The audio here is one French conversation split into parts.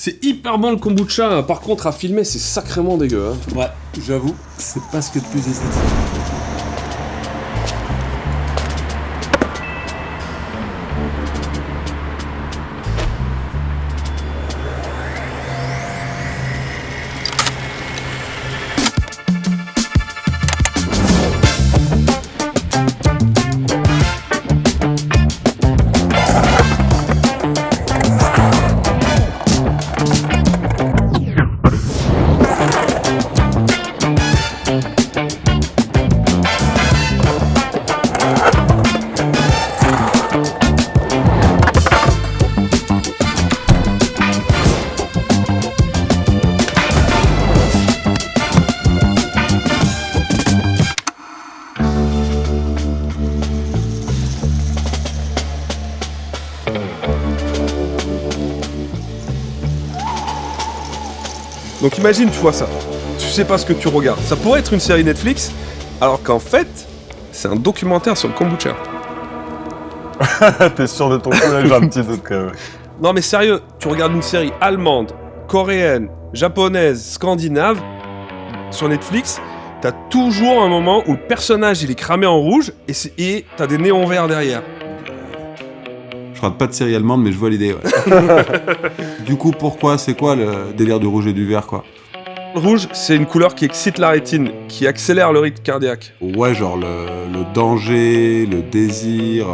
C'est hyper bon le kombucha, par contre à filmer c'est sacrément dégueu. Hein. Ouais, j'avoue, c'est pas ce qu'il y a de plus esthétique. Donc imagine, tu vois ça. Tu sais pas ce que tu regardes. Ça pourrait être une série Netflix, alors qu'en fait, c'est un documentaire sur le kombucha. T'es sûr de ton coup là, j'ai un petit doute quand même. Non mais sérieux, tu regardes une série allemande, coréenne, japonaise, scandinave, sur Netflix, t'as toujours un moment où le personnage il est cramé en rouge et t'as des néons verts derrière. Je rate pas de série allemande, mais je vois l'idée, ouais. Du coup, pourquoi? C'est quoi le délire du rouge et du vert, quoi? Le rouge, c'est une couleur qui excite la rétine, qui accélère le rythme cardiaque. Ouais, genre le danger, le désir...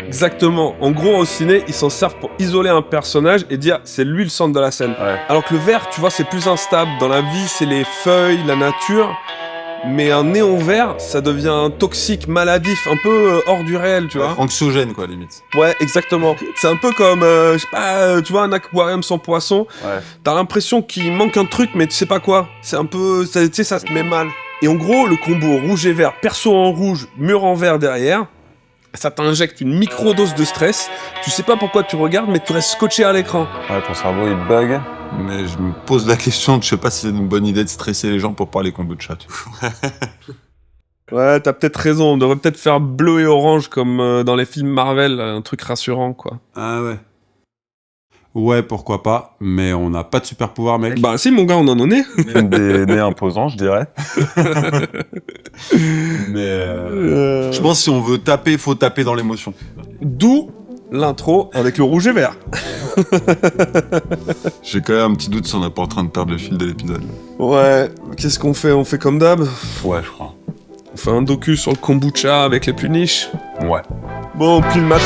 Exactement. En gros, au ciné, ils s'en servent pour isoler un personnage et dire c'est lui le centre de la scène. Ouais. Alors que le vert, tu vois, c'est plus instable. Dans la vie, c'est les feuilles, la nature. Mais un néon vert, ça devient toxique, maladif, un peu hors du réel, tu vois. Anxiogène, quoi, limite. Ouais, exactement. C'est un peu comme, je sais pas, tu vois, un aquarium sans poisson. Ouais. T'as l'impression qu'il manque un truc, mais tu sais pas quoi. C'est un peu, tu sais, ça se met mal. Et en gros, le combo rouge et vert, perso en rouge, mur en vert derrière, ça t'injecte une micro-dose de stress. Tu sais pas pourquoi tu regardes, mais tu restes scotché à l'écran. Ouais, ton cerveau il bug. Mais je me pose la question, je sais pas si c'est une bonne idée de stresser les gens pour parler kombucha, tu vois. Ouais, t'as peut-être raison. On devrait peut-être faire bleu et orange comme dans les films Marvel, un truc rassurant, quoi. Ah ouais. Ouais, pourquoi pas, mais on n'a pas de super pouvoir, mec. Bah si, mon gars, on en est. Des nez imposants, je dirais. Mais je pense que si on veut taper, faut taper dans l'émotion. D'où l'intro avec le rouge et vert. J'ai quand même un petit doute si on n'est pas en train de perdre le fil de l'épisode. Ouais, qu'est-ce qu'on fait? On fait comme d'hab? Ouais, je crois. On fait un docu sur le kombucha avec les plus niches. Ouais. Bon, puis le matin.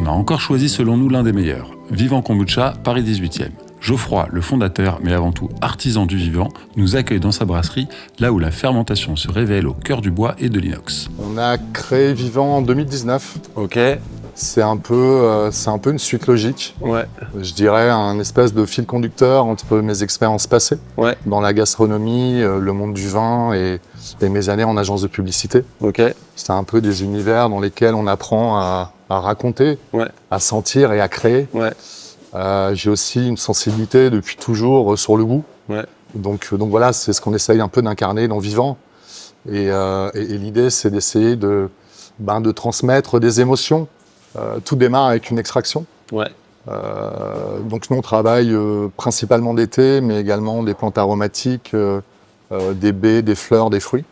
Encore choisi selon nous l'un des meilleurs. Vivant Kombucha, Paris 18e. Geoffroy, le fondateur, mais avant tout artisan du vivant, nous accueille dans sa brasserie, là où la fermentation se révèle au cœur du bois et de l'inox. On a créé Vivant en 2019. Ok. C'est un peu une suite logique. Ouais. Je dirais un espèce de fil conducteur entre mes expériences passées Ouais. dans la gastronomie, le monde du vin et mes années en agence de publicité. Ok. C'est un peu des univers dans lesquels on apprend à raconter, Ouais. à sentir et à créer. Ouais. J'ai aussi une sensibilité depuis toujours sur le goût. Ouais. Donc voilà, c'est ce qu'on essaye un peu d'incarner dans Vivant. Et l'idée, c'est d'essayer de transmettre des émotions. Tout démarre avec une extraction. Ouais. Donc nous, on travaille principalement d'été, mais également des plantes aromatiques, des baies, des fleurs, des fruits.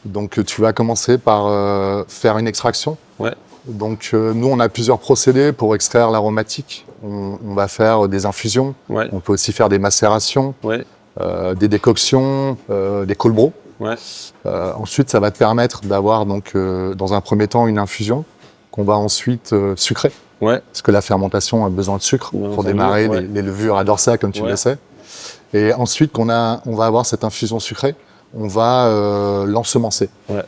Donc tu vas commencer par faire une extraction. Ouais. Donc nous, on a plusieurs procédés pour extraire l'aromatique. On va faire des infusions, Ouais. on peut aussi faire des macérations, Ouais. des décoctions, des cold brew. Ouais. Ensuite, ça va te permettre d'avoir donc dans un premier temps une infusion qu'on va ensuite sucrer. Ouais. Parce que la fermentation a besoin de sucre Bien pour entendu, démarrer. ouais. Les levures adorent ça, comme tu le sais. Et ensuite, on va avoir cette infusion sucrée, on va l'ensemencer. Ouais.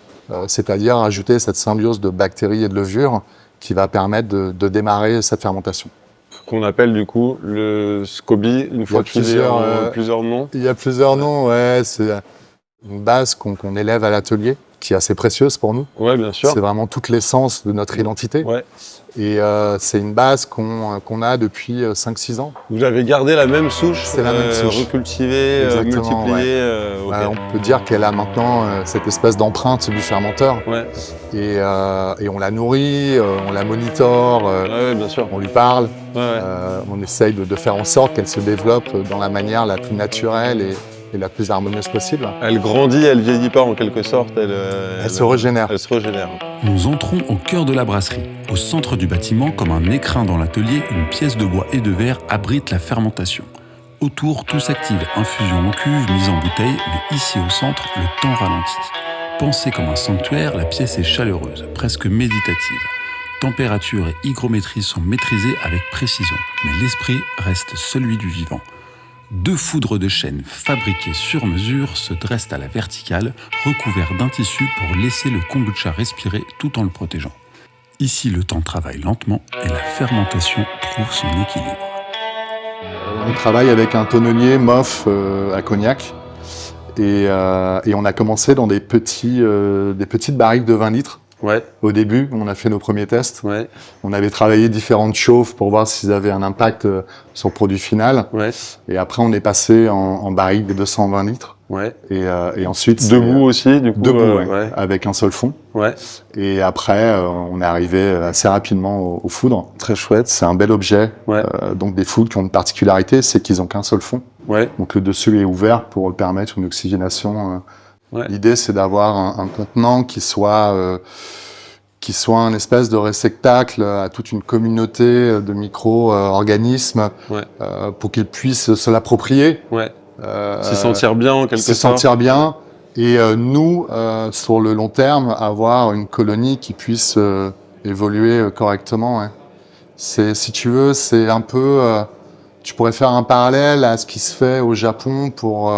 C'est-à-dire ajouter cette symbiose de bactéries et de levures qui va permettre de démarrer cette fermentation. Qu'on appelle du coup le SCOBY, une fois qu'il y a plusieurs noms. Il y a plusieurs noms, ouais. C'est une base qu'on élève à l'atelier, qui est assez précieuse pour nous. Ouais, bien sûr. C'est vraiment toute l'essence de notre identité. Ouais. Et c'est une base qu'on a depuis 5-6 ans. Vous avez gardé la même souche, C'est la même souche. recultivée, Exactement, multipliée. Ouais, on peut dire qu'elle a maintenant cette espèce d'empreinte du fermenteur. Ouais. Et on la nourrit, on la monitore, Ouais, bien sûr. on lui parle. Ouais. On essaye de faire en sorte qu'elle se développe dans la manière la plus naturelle et la plus harmonieuse possible. Elle grandit, elle vieillit pas en quelque sorte. Elle se régénère. Elle se régénère. Nous entrons au cœur de la brasserie. Au centre du bâtiment, comme un écrin dans l'atelier, une pièce de bois et de verre abrite la fermentation. Autour, tout s'active, infusion en cuve, mise en bouteille, mais ici au centre, le temps ralentit. Pensée comme un sanctuaire, la pièce est chaleureuse, presque méditative. Température et hygrométrie sont maîtrisées avec précision, mais l'esprit reste celui du vivant. 2 foudres de chêne fabriquées sur mesure se dressent à la verticale, recouverts d'un tissu pour laisser le kombucha respirer tout en le protégeant. Ici, le temps travaille lentement et la fermentation trouve son équilibre. On travaille avec un tonnelier MOF à Cognac. Et on a commencé dans des petites barriques de 20 litres. Ouais. Au début, on a fait nos premiers tests. Ouais. On avait travaillé différentes chauffes pour voir s'ils avaient un impact sur le produit final. Ouais. Et après, on est passé en barrique de 220 litres. Ouais. Et ensuite... Debout aussi, du coup. Debout, ouais. avec un seul fond. Ouais. Et après, on est arrivé assez rapidement aux foudres. Très chouette. C'est un bel objet. Ouais. Donc des foudres qui ont une particularité, c'est qu'ils n'ont qu'un seul fond. Ouais. Donc le dessus est ouvert pour permettre une oxygénation. Ouais. L'idée, c'est d'avoir un contenant qui soit un espèce de réceptacle à toute une communauté de micro-organismes pour qu'ils puissent se l'approprier. Ouais. S'y sentir bien en quelque sorte. S'y sentir bien. Et nous, sur le long terme, avoir une colonie qui puisse évoluer correctement. Ouais. Si tu veux, c'est un peu... tu pourrais faire un parallèle à ce qui se fait au Japon pour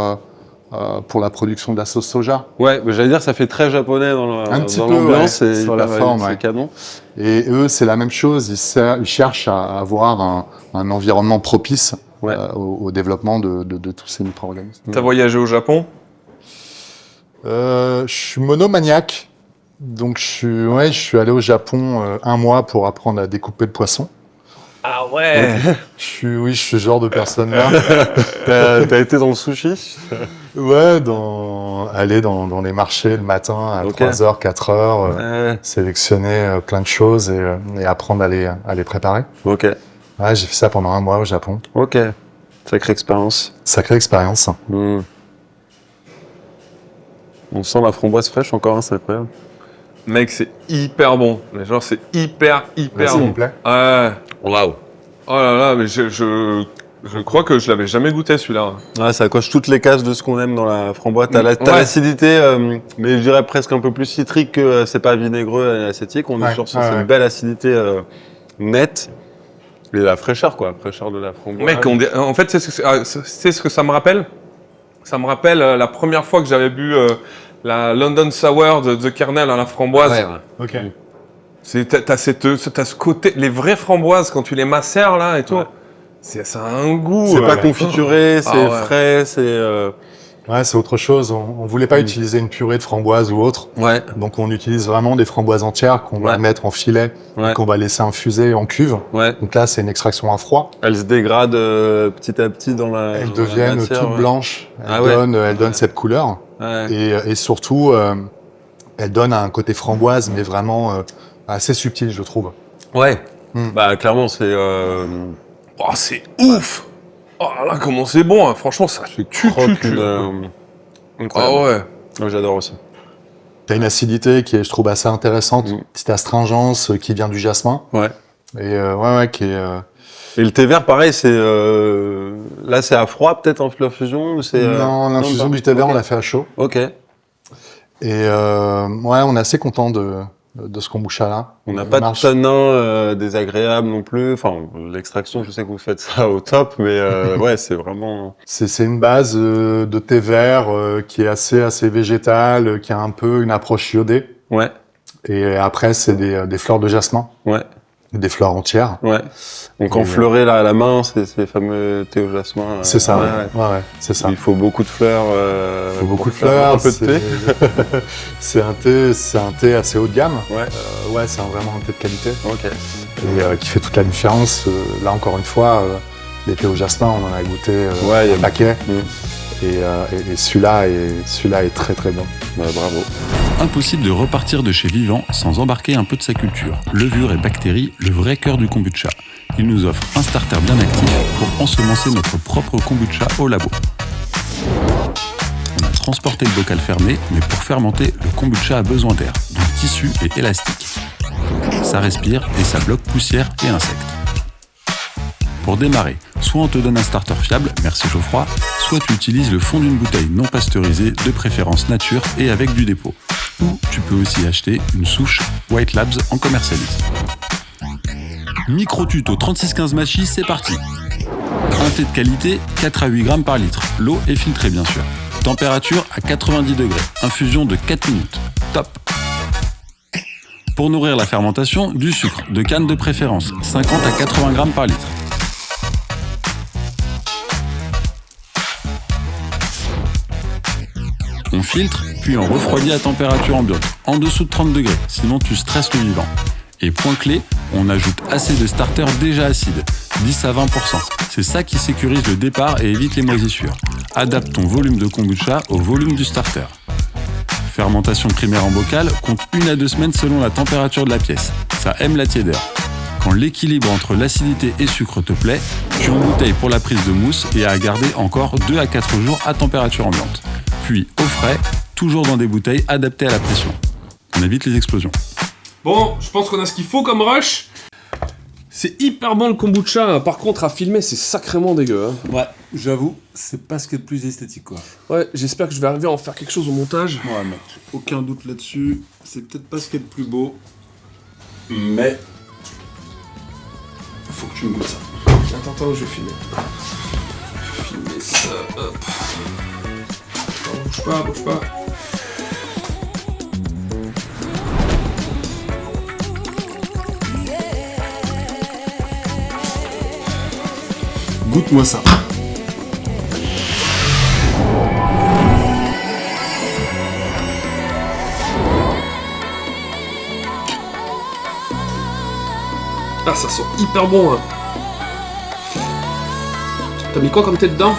la production de la sauce soja. Ouais, mais j'allais dire, ça fait très japonais dans l'ambiance. Ouais, sur la forme, c'est canon. Et eux, c'est la même chose. Ils cherchent à avoir un environnement propice au développement de tous ces micro-organismes. T'as voyagé au Japon ? Je suis monomaniaque. Donc, je suis allé au Japon 1 mois pour apprendre à découper le poisson. Ah ouais. Je suis ce genre de personne-là. T'as été dans le sushi? Ouais, aller dans les marchés le matin à 3h, 4h, sélectionner plein de choses et apprendre à les préparer. Ok. Ouais, j'ai fait ça pendant 1 mois au Japon. Ok. Sacrée expérience. Sacrée expérience. Mmh. On sent la framboise fraîche encore, hein, c'est incroyable. Mec, c'est hyper bon. Mais genre, c'est hyper S'il bon. vous plaît. Ouais. Waouh. Oh là là, mais je crois que je l'avais jamais goûté celui-là. Ouais, ça coche toutes les cases de ce qu'on aime dans la framboise. T'as l'acidité, mais je dirais presque un peu plus citrique que c'est pas vinaigreux et acétique. On est sur cette belle acidité nette. Et la fraîcheur, quoi. La fraîcheur de la framboise. Mec, en fait, c'est ce que ça me rappelle. Ça me rappelle la première fois que j'avais bu la London Sour de The Kernel à la framboise. Ok. T'as ce côté, les vraies framboises quand tu les macères là et tout. Ouais. Ça a un goût. C'est pas confituré, c'est frais, c'est. Ouais, c'est autre chose. On voulait pas utiliser une purée de framboise ou autre. Ouais. Donc on utilise vraiment des framboises entières qu'on va mettre en filet, qu'on va laisser infuser en cuve. Ouais. Donc là, c'est une extraction à froid. Elles se dégradent petit à petit dans la. Elles deviennent toutes blanches. Elles donnent cette couleur. Ouais. Et surtout, elles donnent un côté framboise, mais vraiment assez subtil, je trouve. Ouais. Bah clairement, c'est. Oh, c'est ouf. Oh là, comment c'est bon, hein. Franchement, ça fait incroyable. Ah ouais. Moi, j'adore aussi. T'as une acidité qui est, je trouve, assez intéressante. Petite astringence qui vient du jasmin. Ouais. Et qui est... Et le thé vert, pareil, c'est... Là, c'est à froid, peut-être, en l'infusion ou c'est, Non, l'infusion du thé vert, on l'a fait à chaud. Ok. Et on est assez content de de ce kombucha-là. On n'a pas de tenant désagréable non plus. Enfin, l'extraction, je sais que vous faites ça au top, mais ouais, c'est vraiment... C'est une base de thé vert qui est assez végétale, qui a un peu une approche iodée. Ouais. Et après, c'est des fleurs de jasmin. Ouais. Des fleurs entières. Ouais. Donc en fleuret là à la main, c'est ces fameux thé au jasmin. C'est ça. Ouais, c'est ça. Il faut beaucoup de fleurs. Il faut beaucoup de fleurs. Un peu de thé. c'est un thé assez haut de gamme. Ouais. Ouais, c'est vraiment un thé de qualité. Ok. Et qui fait toute la différence. Là encore une fois, les thés au jasmin, on en a goûté un paquet. Et celui-là est très très bon. Bah, bravo. Impossible de repartir de chez Vivant sans embarquer un peu de sa culture. Levure et bactéries, le vrai cœur du kombucha. Il nous offre un starter bien actif pour ensemencer notre propre kombucha au labo. On a transporté le bocal fermé, mais pour fermenter, le kombucha a besoin d'air, de tissu et élastique. Ça respire et ça bloque poussière et insectes. Pour démarrer, soit on te donne un starter fiable, merci Geoffroy, soit tu utilises le fond d'une bouteille non pasteurisée, de préférence nature et avec du dépôt. Ou tu peux aussi acheter une souche White Labs en commercialise. Micro-tuto 3615 Machi, c'est parti. Un thé de qualité, 4 à 8 grammes par litre. L'eau est filtrée bien sûr. Température à 90 degrés. Infusion de 4 minutes. Top. Pour nourrir la fermentation, du sucre, de canne de préférence, 50 à 80 grammes par litre. On filtre, puis on refroidit à température ambiante, en dessous de 30 degrés, sinon tu stresses le vivant. Et point clé, on ajoute assez de starter déjà acide, 10 à 20%. C'est ça qui sécurise le départ et évite les moisissures. Adapte ton volume de kombucha au volume du starter. Fermentation primaire en bocal compte 1 à 2 semaines selon la température de la pièce. Ça aime la tiédeur. Quand l'équilibre entre l'acidité et sucre te plaît, tu embouteilles pour la prise de mousse et à garder encore 2 à 4 jours à température ambiante. Puis au frais, toujours dans des bouteilles adaptées à la pression. On évite les explosions. Bon, je pense qu'on a ce qu'il faut comme rush. C'est hyper bon le kombucha. Par contre, à filmer, c'est sacrément dégueu. Hein. Ouais, j'avoue, c'est pas ce qu'il y a de plus esthétique, quoi. Ouais, j'espère que je vais arriver à en faire quelque chose au montage. Ouais, mec, aucun doute là-dessus. C'est peut-être pas ce qu'il y a de plus beau, mais faut que tu me goûtes ça. Attends, je vais filmer. Je vais filmer ça, hop. Attends, bouge pas. Goûte-moi ça. Ah, ça sent hyper bon. Hein. T'as mis quoi comme thé dedans ?